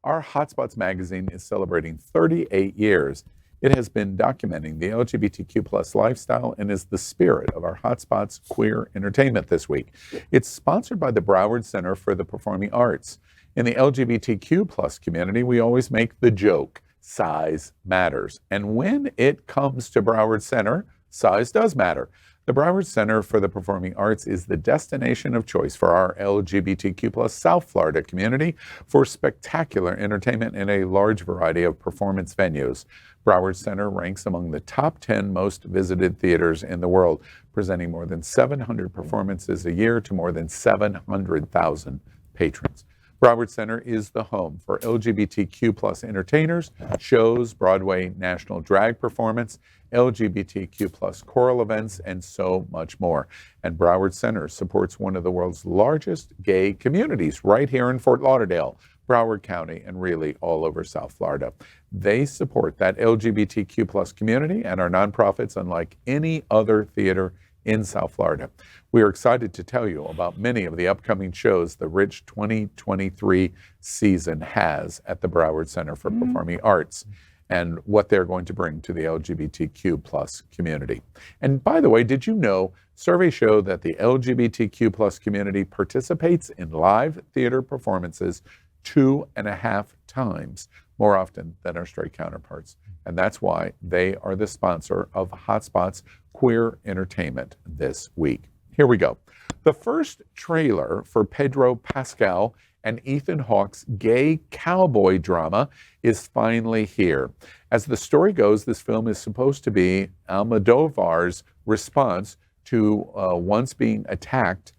Our Hotspots magazine is celebrating 38 years. It has been documenting the LGBTQ plus lifestyle and is the spirit of our Hotspots queer entertainment this week. It's sponsored by the Broward Center for the Performing Arts. In the LGBTQ plus community, we always make the joke, size matters. And when it comes to Broward Center, size does matter. The Broward Center for the Performing Arts is the destination of choice for our LGBTQ plus South Florida community for spectacular entertainment in a large variety of performance venues. Broward Center ranks among the top 10 most visited theaters in the world, presenting more than 700 performances a year to more than 700,000 patrons. Broward Center is the home for LGBTQ plus entertainers, shows, Broadway national drag performance, LGBTQ plus choral events, and so much more. And Broward Center supports one of the world's largest gay communities right here in Fort Lauderdale, Broward County, and really all over South Florida. They support that LGBTQ plus community and our nonprofits unlike any other theater in South Florida. We are excited to tell you about many of the upcoming shows the rich 2023 season has at the Broward Center for Performing Arts and what they're going to bring to the LGBTQ plus community. And by the way, did you know surveys show that the LGBTQ plus community participates in live theater performances 2.5 times more often than our straight counterparts. And that's why they are the sponsor of Hotspots Queer Entertainment this week. Here we go. The first trailer for Pedro Pascal and Ethan Hawke's gay cowboy drama is finally here. As the story goes, this film is supposed to be Almodóvar's response to once being attached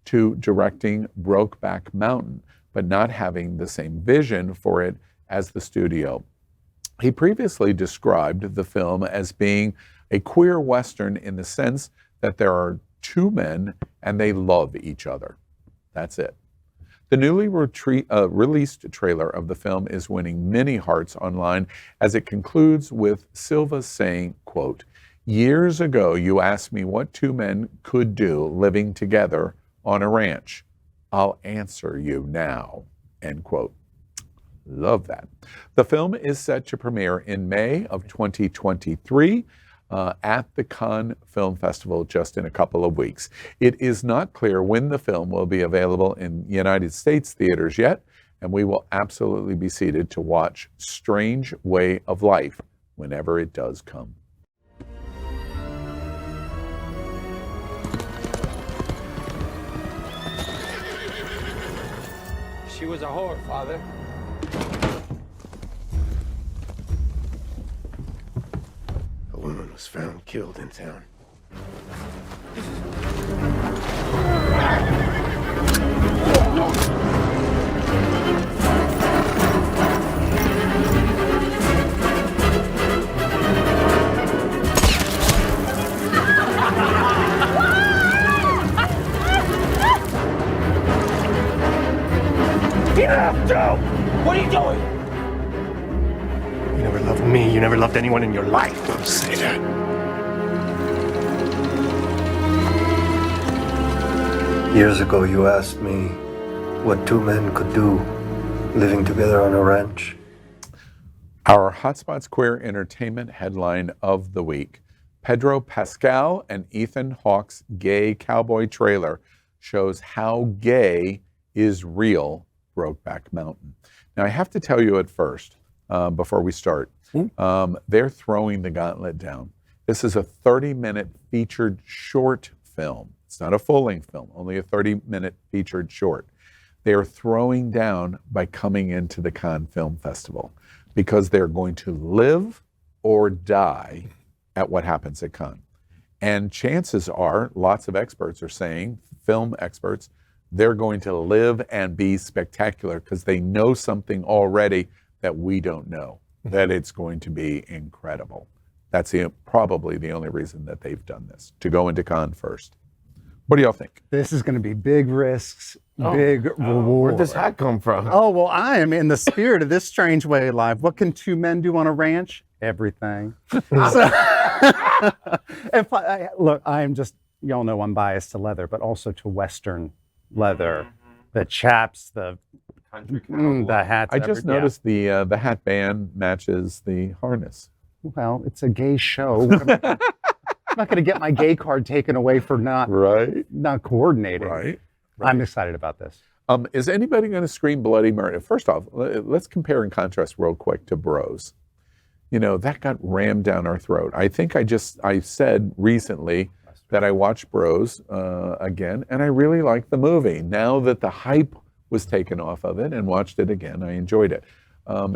to directing Brokeback Mountain, but not having the same vision for it as the studio. He previously described the film as being a queer Western in the sense that there are two men and they love each other. That's it. The newly released trailer of the film is winning many hearts online as it concludes with Silva saying, quote, "Years ago, you asked me what two men could do living together on a ranch. I'll answer you now," end quote. Love that. The film is set to premiere in May of 2023 at the Cannes Film Festival just in a couple of weeks. It is not clear when the film will be available in United States theaters yet, and we will absolutely be seated to watch Strange Way of Life whenever it does come. She was a whore, Father. A woman was found killed in town. What are you doing? You never loved me. You never loved anyone in your life. Don't say that. Years ago, you asked me what two men could do living together on a ranch. Our Hotspots Queer Entertainment headline of the week. Pedro Pascal and Ethan Hawke's gay cowboy trailer shows how gay is real Brokeback Mountain. Now, I have to tell you at first, before we start, they're throwing the gauntlet down. This is a 30-minute featured short film. It's not a full-length film, only a 30-minute featured short. They are throwing down by coming into the Cannes Film Festival because they're going to live or die at what happens at Cannes. And chances are, lots of experts are saying, film experts, they're going to live and be spectacular because they know something already that we don't know, that it's going to be incredible. That's probably the only reason that they've done this, to go into Cannes first. What do y'all think? This is going to be big risks, big reward. Where'd this hat come from? Oh, well, I am in the spirit of this strange way of life. What can two men do on a ranch? Everything. Look, I am just, y'all know I'm biased to leather, but also to Western leather. The chaps, the Country hats. I just noticed the hat band matches the harness. Well, it's a gay show. I'm not going to get my gay card taken away for not coordinating. Right. I'm excited about this. Is anybody going to scream Bloody Murder? First off, let's compare and contrast real quick to Bros. You know, that got rammed down our throat. I think I said recently that I watched Bros again, and I really liked the movie. Now that the hype was taken off of it and watched it again, I enjoyed it.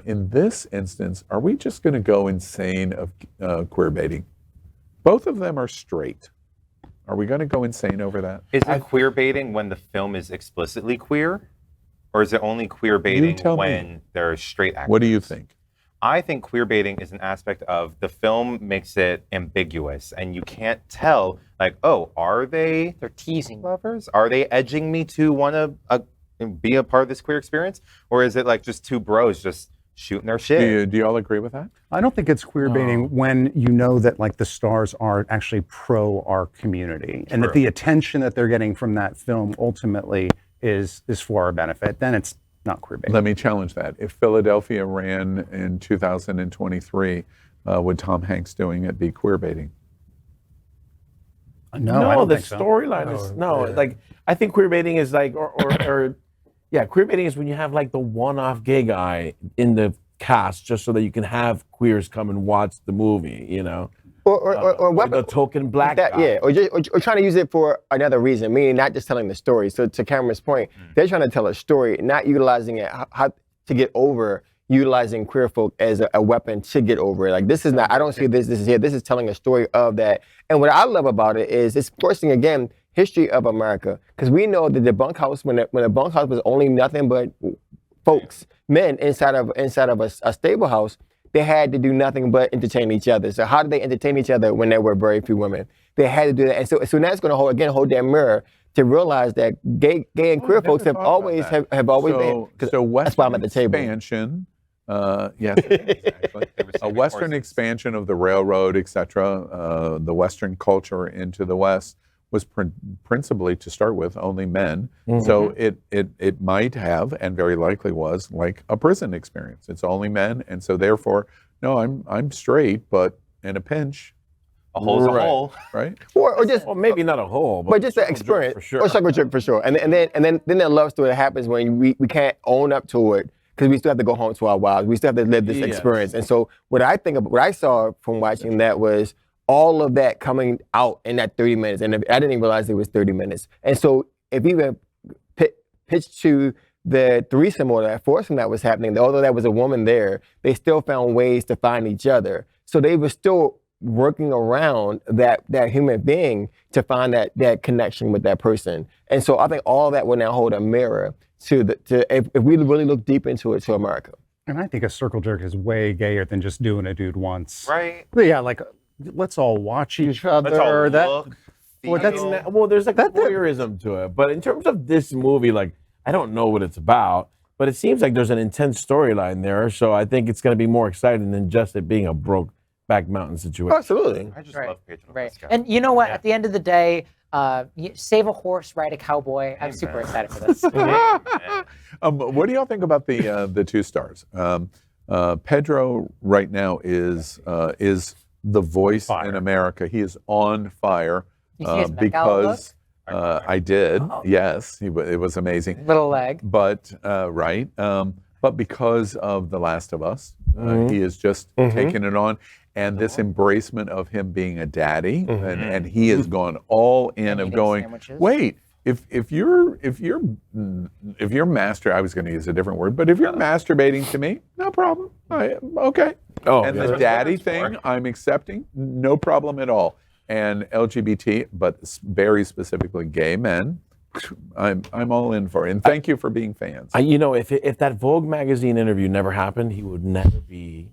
In this instance, are we just going to go insane of queer baiting? Both of them are straight. Are we going to go insane over that? Is it queer baiting when the film is explicitly queer? Or is it only queer baiting when there's straight actors? What do you think? I think queer baiting is an aspect of the film makes it ambiguous and you can't tell, like, oh, they're teasing lovers? Are they edging me to want to be a part of this queer experience? Or is it like just two bros just shooting their shit? Do you all agree with that? I don't think it's queer baiting when you know that like the stars are actually pro our community and that the attention that they're getting from that film ultimately is for our benefit. Then it's not queer baiting. Let me challenge that. If Philadelphia ran in 2023, would Tom Hanks doing it be queer baiting? No, I don't the think so. storyline is like I think queer baiting is like queer baiting is when you have like the one-off gay guy in the cast just so that you can have queers come and watch the movie, you know. Or the token black guy. Yeah, or trying to use it for another reason, meaning not just telling the story. So to Cameron's point, they're trying to tell a story, not utilizing it how to get over, utilizing queer folk as a weapon to get over it. Like this is not, I don't see this is here. This is telling a story of that. And what I love about it is it's forcing, again, history of America. Because we know that the bunkhouse, when the bunkhouse was only nothing but folks, men inside of a stable house, they had to do nothing but entertain each other. So how did they entertain each other when there were very few women? They had to do that. And so that's going to hold that mirror to realize that gay and queer folks have always been. So Western that's why I'm at the table. Expansion, yes, exactly. A Western expansion of the railroad, etc. The Western culture into the West was principally, to start with, only men. So it might have, and very likely was, like a prison experience. It's only men, and so therefore, no, I'm straight, but in a pinch, a hole's a hole, right? Or just, well, maybe not a hole, but just an experience, for sure. Or circle jerk for sure. And then that love story happens when we can't own up to it because we still have to go home to our wives. We still have to live this experience. And so what I saw from watching that was all of that coming out in that 30 minutes. And I didn't even realize it was 30 minutes. And so if you even pitched to the threesome or that foursome that was happening, although there was a woman there, they still found ways to find each other. So they were still working around that human being to find that connection with that person. And so I think all that will now hold a mirror to if we really look deep into it, to America. And I think a circle jerk is way gayer than just doing a dude once. Right. But yeah, like let's all watch each other. Let's all look, well, there's like voyeurism to it. But in terms of this movie, like I don't know what it's about, but it seems like there's an intense storyline there. So I think it's going to be more exciting than just it being a Brokeback Mountain situation. Absolutely. I just love Pedro Pascal. And you know what? At the end of the day, save a horse, ride a cowboy. I'm super excited for this. What do y'all think about the two stars? Pedro right now is the voice in America. He is on fire because I did. Yes, it was amazing. Little leg. But right. But because of The Last of Us, he is just taking it on. And this embracement of him being a daddy, and he has gone all in of going, sandwiches. Wait, if you're I was going to use a different word, but if you're masturbating to me, no problem. Okay. And the daddy thing, I'm accepting, no problem at all. And LGBT, but very specifically gay men, I'm all in for it. And thank you for being fans. You know, if that Vogue magazine interview never happened, he would never be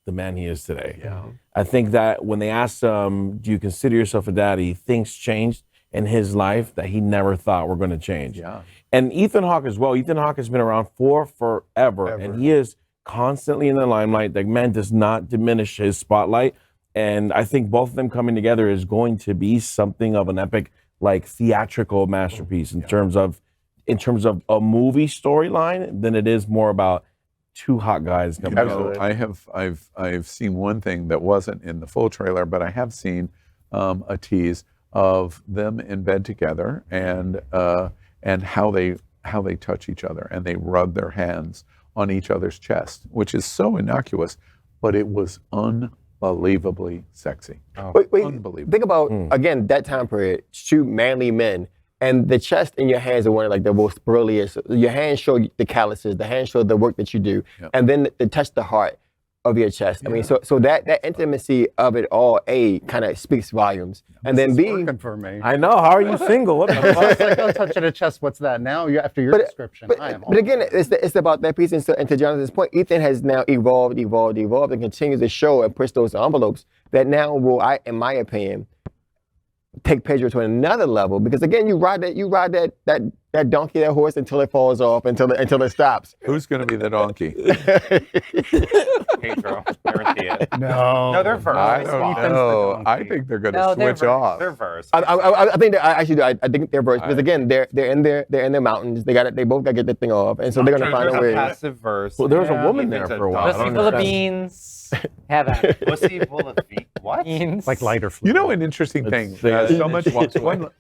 the man he is today. Yeah. I think that when they asked him, do you consider yourself a daddy, things changed in his life that he never thought were going to change. Yeah. And Ethan Hawke as well. Ethan Hawke has been around for forever. And he is constantly in the limelight. The man does not diminish his spotlight. And I think both of them coming together is going to be something of an epic, like theatrical masterpiece in terms of in terms of a movie storyline than it is more about two hot guys coming You out. know, I've seen one thing that wasn't in the full trailer, but I have seen a tease of them in bed together and how they touch each other and they rub their hands on each other's chest, which is so innocuous, but it was unbelievably sexy. Wait, Unbelievable. think about again that time period. Two manly men, and the chest in your hands are one of like the most brilliant. Your hands show the calluses. The hands show the work that you do, and then they touch the heart of your chest. I mean, so that intimacy of it all, kind of speaks volumes, and then B, Working for me. I know. How are you single? What the I fuck? was like, oh, touching a chest. What's that? Now, after your description, I am. But again, it's about that piece. And to Jonathan's point, Ethan has now evolved, and continues to show and push those envelopes that now will, in my opinion, take Pedro to another level. Because again, you ride that donkey, that horse until it falls off, until it stops. Who's going to be the donkey? Pedro, Dorothea. No, they're first. I They don't swap. know. I think they're going to No, they're switch off. They're first. I think I think they're verse because again they're in their mountains. They both gotta get the thing off, and so they're gonna find a There's way. a passive verse. Well, there was a woman He there thinks for a a while. I Pussy don't full of understand. beans. Have at it. Pussy full of feet. What? Beans. like lighter fluid. You know, an interesting thing. So much.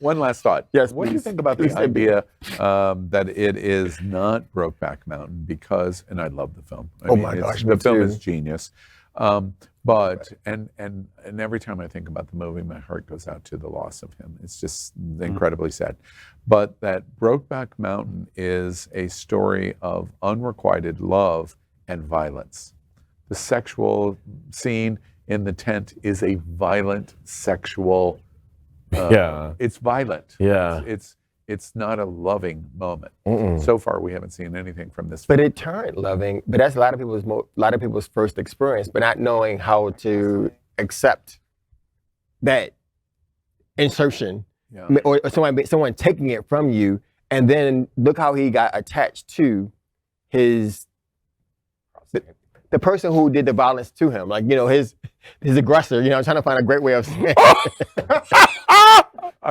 One last thought. Yes, What do you please. think about the Please say idea that it is not Brokeback Mountain because, and I love the film. I my gosh, the me film too. is genius. But and every time I think about the movie, my heart goes out to the loss of him. It's just incredibly sad. But that Brokeback Mountain is a story of unrequited love and violence. The sexual scene in the tent is a violent sexual. It's violent. Yeah. It's not a loving moment. Mm-mm. So far, we haven't seen anything from this. But it turned loving. But that's a lot of people's first experience, but not knowing how to accept that insertion Yeah. or someone taking it from you, and then look how he got attached to the person who did the violence to him, like his aggressor. I'm trying to find a great way of saying.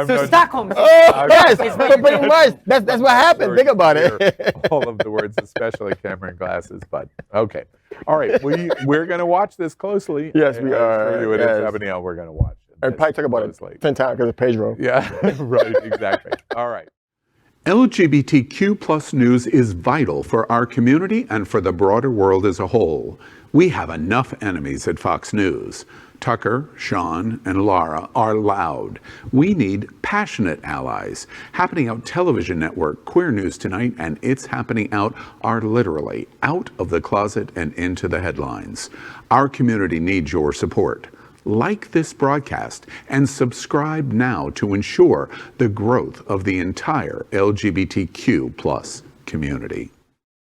So Stockholm. Yes, but pretty much that's what happened. Think about it. All of the words, especially Cameron glasses. But okay, all right. We're going to watch this closely. Yes, we are. For you, it is Yes. happening. We're going to watch it. And probably talk about closely. it 10 times because of Pedro. Yeah, right. Exactly. All right. LGBTQ plus news is vital for our community and for the broader world as a whole. We have enough enemies at Fox News. Tucker, Sean, and Laura are loud. We need passionate allies. Happening Out Television Network, Queer News Tonight, and It's Happening Out are literally out of the closet and into the headlines. Our community needs your support. Like this broadcast and subscribe now to ensure the growth of the entire LGBTQ plus community.